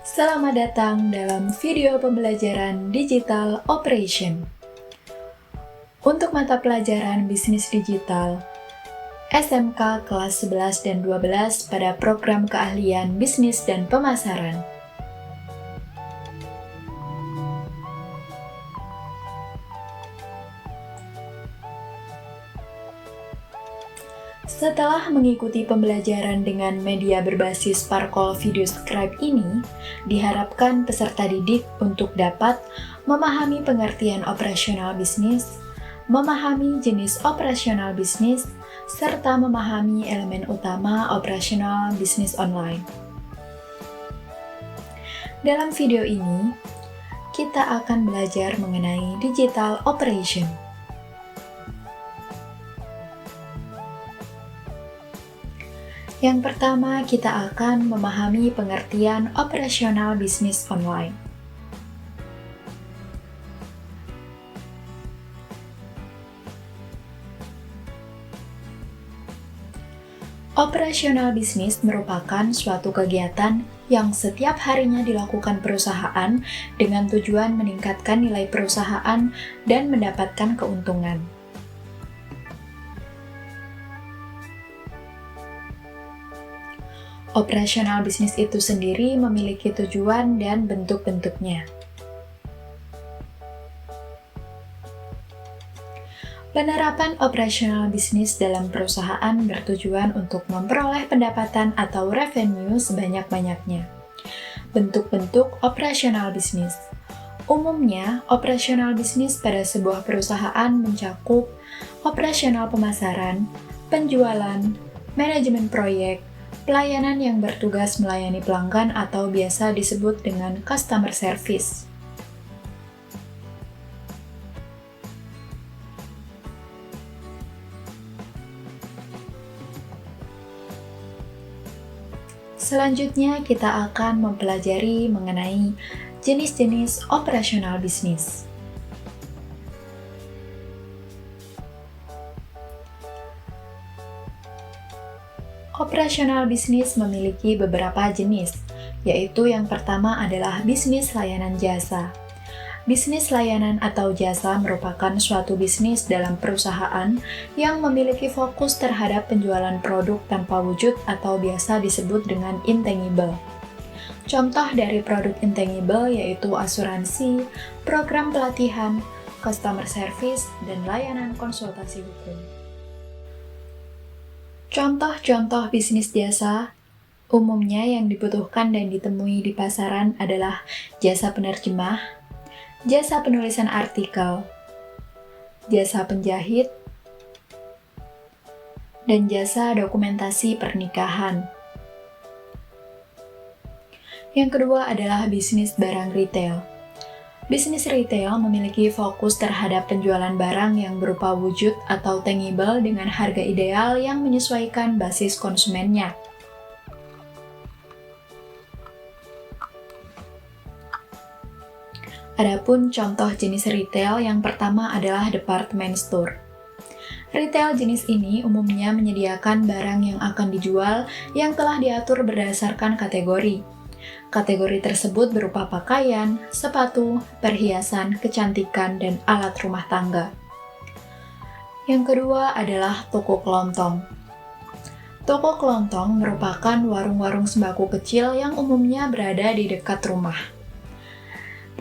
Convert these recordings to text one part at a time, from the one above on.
Selamat datang dalam video pembelajaran Digital Operation. Untuk mata pelajaran Bisnis Digital, SMK kelas 11 dan 12 pada program keahlian Bisnis dan Pemasaran. Setelah mengikuti pembelajaran dengan media berbasis Parcol Video Scribe ini, diharapkan peserta didik untuk dapat memahami pengertian operasional bisnis, memahami jenis operasional bisnis, serta memahami elemen utama operasional bisnis online. Dalam video ini, kita akan belajar mengenai digital operation. Yang pertama, kita akan memahami pengertian operasional bisnis online. Operasional bisnis merupakan suatu kegiatan yang setiap harinya dilakukan perusahaan dengan tujuan meningkatkan nilai perusahaan dan mendapatkan keuntungan. Operasional bisnis itu sendiri memiliki tujuan dan bentuk-bentuknya. Penerapan operasional bisnis dalam perusahaan bertujuan untuk memperoleh pendapatan atau revenue sebanyak-banyaknya. Bentuk-bentuk operasional bisnis. Umumnya, operasional bisnis pada sebuah perusahaan mencakup operasional pemasaran, penjualan, manajemen proyek, pelayanan yang bertugas melayani pelanggan atau biasa disebut dengan customer service. Selanjutnya, kita akan mempelajari mengenai jenis-jenis operasional bisnis. Operasional bisnis memiliki beberapa jenis, yaitu yang pertama adalah bisnis layanan jasa. Bisnis layanan atau jasa merupakan suatu bisnis dalam perusahaan yang memiliki fokus terhadap penjualan produk tanpa wujud atau biasa disebut dengan intangible. Contoh dari produk intangible yaitu asuransi, program pelatihan, customer service, dan layanan konsultasi hukum. Contoh-contoh bisnis jasa umumnya yang dibutuhkan dan ditemui di pasaran adalah jasa penerjemah, jasa penulisan artikel, jasa penjahit, dan jasa dokumentasi pernikahan. Yang kedua adalah bisnis barang retail. Bisnis retail memiliki fokus terhadap penjualan barang yang berupa wujud atau tangible dengan harga ideal yang menyesuaikan basis konsumennya. Adapun contoh jenis retail yang pertama adalah department store. Retail jenis ini umumnya menyediakan barang yang akan dijual yang telah diatur berdasarkan kategori. Kategori tersebut berupa pakaian, sepatu, perhiasan, kecantikan, dan alat rumah tangga. Yang kedua adalah toko kelontong. Toko kelontong merupakan warung-warung sembako kecil yang umumnya berada di dekat rumah.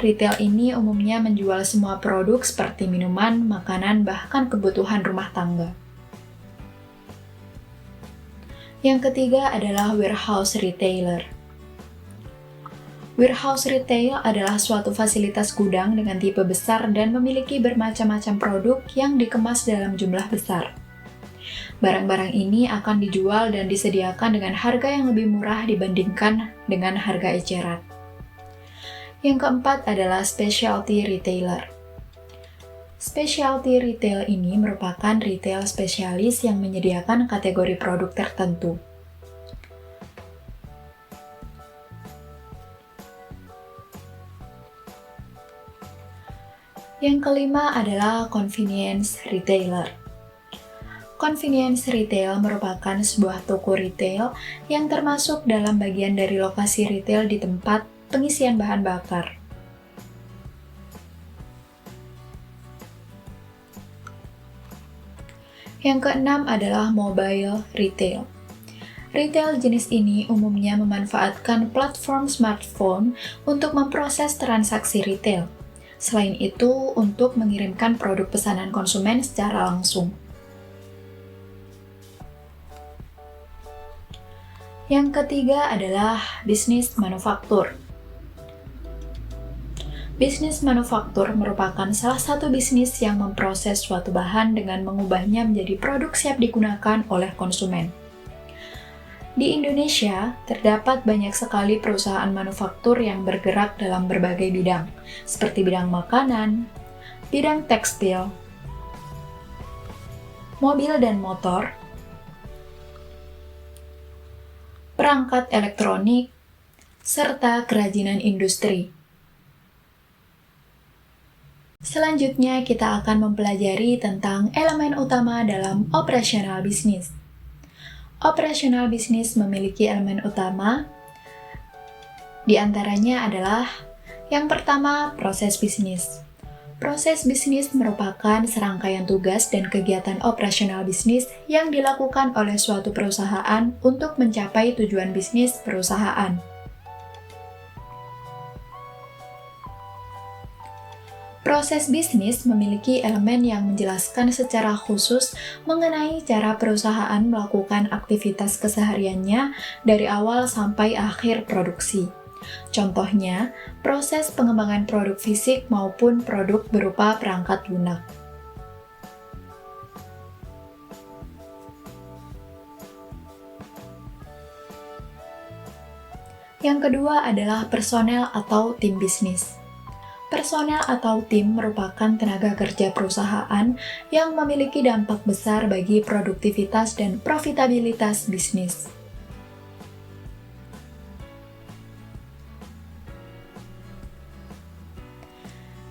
Retail ini umumnya menjual semua produk seperti minuman, makanan, bahkan kebutuhan rumah tangga. Yang ketiga adalah warehouse retailer. Warehouse retail adalah suatu fasilitas gudang dengan tipe besar dan memiliki bermacam-macam produk yang dikemas dalam jumlah besar. Barang-barang ini akan dijual dan disediakan dengan harga yang lebih murah dibandingkan dengan harga eceran. Yang keempat adalah specialty retailer. Specialty retail ini merupakan retail spesialis yang menyediakan kategori produk tertentu. Yang kelima adalah convenience retailer. Convenience retail merupakan sebuah toko retail yang termasuk dalam bagian dari lokasi retail di tempat pengisian bahan bakar. Yang keenam adalah mobile retail. Retail jenis ini umumnya memanfaatkan platform smartphone untuk memproses transaksi retail. Selain itu, untuk mengirimkan produk pesanan konsumen secara langsung. Yang ketiga adalah bisnis manufaktur. Bisnis manufaktur merupakan salah satu bisnis yang memproses suatu bahan dengan mengubahnya menjadi produk siap digunakan oleh konsumen. Di Indonesia, terdapat banyak sekali perusahaan manufaktur yang bergerak dalam berbagai bidang, seperti bidang makanan, bidang tekstil, mobil dan motor, perangkat elektronik, serta kerajinan industri. Selanjutnya, kita akan mempelajari tentang elemen utama dalam operasional bisnis. Operasional bisnis memiliki elemen utama, di antaranya adalah yang pertama, proses bisnis. Proses bisnis merupakan serangkaian tugas dan kegiatan operasional bisnis yang dilakukan oleh suatu perusahaan untuk mencapai tujuan bisnis perusahaan. Proses bisnis memiliki elemen yang menjelaskan secara khusus mengenai cara perusahaan melakukan aktivitas kesehariannya dari awal sampai akhir produksi. Contohnya, proses pengembangan produk fisik maupun produk berupa perangkat lunak. Yang kedua adalah personel atau tim bisnis. Personel atau tim merupakan tenaga kerja perusahaan yang memiliki dampak besar bagi produktivitas dan profitabilitas bisnis.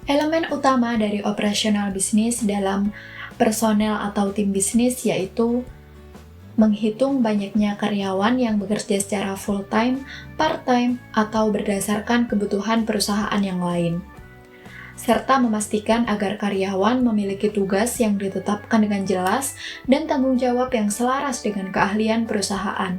Elemen utama dari operasional bisnis dalam personel atau tim bisnis yaitu menghitung banyaknya karyawan yang bekerja secara full-time, part-time, atau berdasarkan kebutuhan perusahaan yang lain, serta memastikan agar karyawan memiliki tugas yang ditetapkan dengan jelas dan tanggung jawab yang selaras dengan keahlian perusahaan.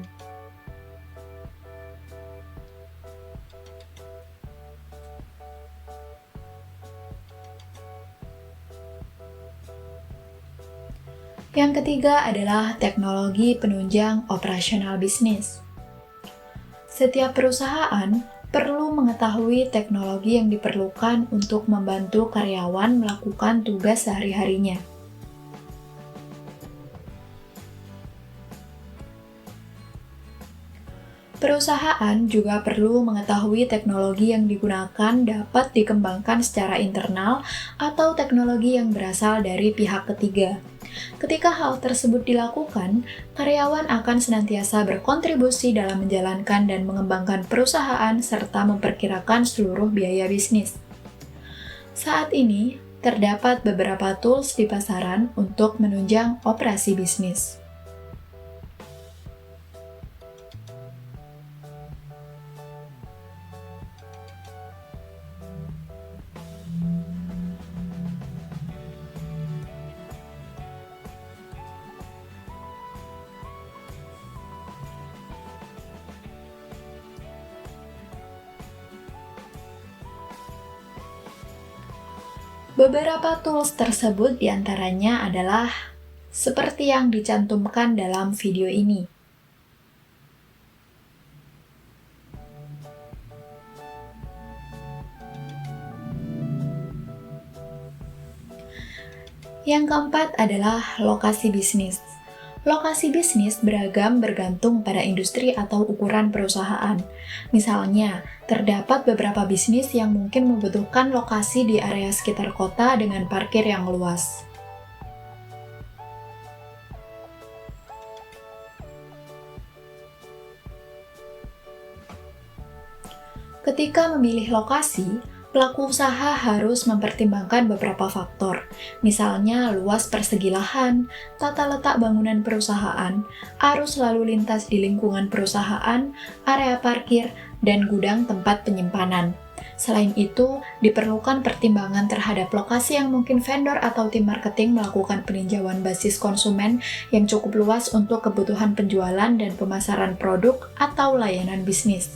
Yang ketiga adalah teknologi penunjang operasional bisnis. Setiap perusahaan perlu mengetahui teknologi yang diperlukan untuk membantu karyawan melakukan tugas sehari-harinya. Perusahaan juga perlu mengetahui teknologi yang digunakan dapat dikembangkan secara internal atau teknologi yang berasal dari pihak ketiga. Ketika hal tersebut dilakukan, karyawan akan senantiasa berkontribusi dalam menjalankan dan mengembangkan perusahaan serta memperkirakan seluruh biaya bisnis. Saat ini, terdapat beberapa tools di pasaran untuk menunjang operasi bisnis. Beberapa tools tersebut diantaranya adalah seperti yang dicantumkan dalam video ini. Yang keempat adalah lokasi bisnis. Lokasi bisnis beragam bergantung pada industri atau ukuran perusahaan. Misalnya, terdapat beberapa bisnis yang mungkin membutuhkan lokasi di area sekitar kota dengan parkir yang luas. Ketika memilih lokasi, Pelaku usaha harus mempertimbangkan beberapa faktor, misalnya luas persegi lahan, tata letak bangunan perusahaan, arus lalu lintas di lingkungan perusahaan, area parkir, dan gudang tempat penyimpanan. Selain itu, diperlukan pertimbangan terhadap lokasi yang mungkin vendor atau tim marketing melakukan peninjauan basis konsumen yang cukup luas untuk kebutuhan penjualan dan pemasaran produk atau layanan bisnis.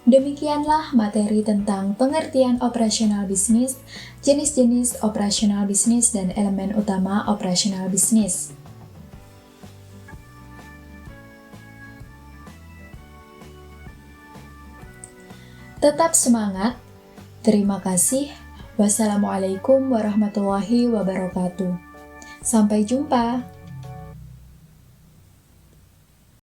Demikianlah materi tentang pengertian operasional bisnis, jenis-jenis operasional bisnis, dan elemen utama operasional bisnis. Tetap semangat. Terima kasih. Wassalamualaikum warahmatullahi wabarakatuh. Sampai jumpa.